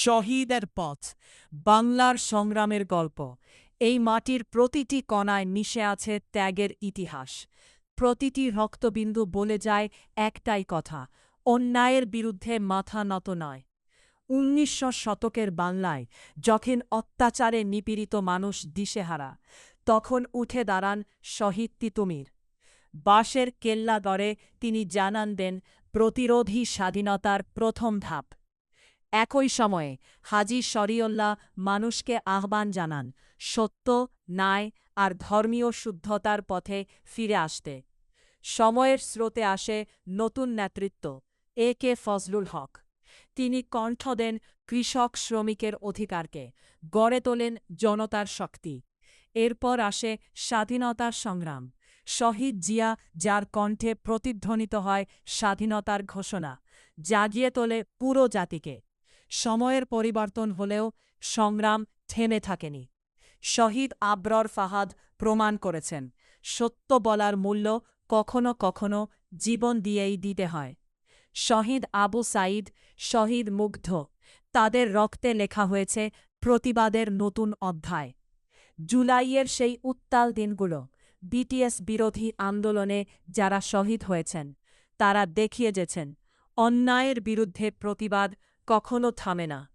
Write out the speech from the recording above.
শহীদের পথ, বাংলার সংগ্রামের গল্প। এই মাটির প্রতিটি কণায় মিশে আছে ত্যাগের ইতিহাস। প্রতিটি রক্তবিন্দু বলে যায় একটাই কথা, অন্যায়ের বিরুদ্ধে মাথা নত নয়। ১৯০০ শতকের বাংলায় যখন অত্যাচারে নিপীড়িত মানুষ দিশেহারা, তখন উঠে দাঁড়ান শহীদ তিতুমীর। বাঁশের কেল্লা গড়ে তিনি জানান দেন প্রতিরোধী স্বাধীনতার প্রথম ধাপ। একই সময়ে হাজী শরীয়উল্লাহ মানুষকে আহ্বান জানান সত্য, ন্যায় আর ধর্মীয় শুদ্ধতার পথে ফিরে আসতে। সময়ের স্রোতে আসে নতুন নেতৃত্ব, এ.কে. ফজলুল হক। তিনি কণ্ঠ দেন কৃষক শ্রমিকের অধিকারকে, গড়ে তোলেন জনতার শক্তি। এরপর আসে স্বাধীনতার সংগ্রাম, শহীদ জিয়া, যার কণ্ঠে প্রতিধ্বনিত হয় স্বাধীনতার ঘোষণা, জাগিয়ে তোলে পুরো জাতিকে। সময়ের পরিবর্তন হলেও সংগ্রাম থেমে থাকেনি। শহীদ আবরার ফাহাদ প্রমাণ করেছেন, সত্য বলার মূল্য কখনো কখনো জীবন দিয়েই দিতে হয়। শহীদ আবু সাঈদ, শহীদ মুগ্ধ, তাদের রক্তে লেখা হয়েছে প্রতিবাদের নতুন অধ্যায়। জুলাইয়ের সেই উত্তাল দিনগুলো, বিটিএস বিরোধী আন্দোলনে যারা শহীদ হয়েছেন, তারা দেখিয়ে গেছেন অন্যায়ের বিরুদ্ধে প্রতিবাদ কখনো থামে না।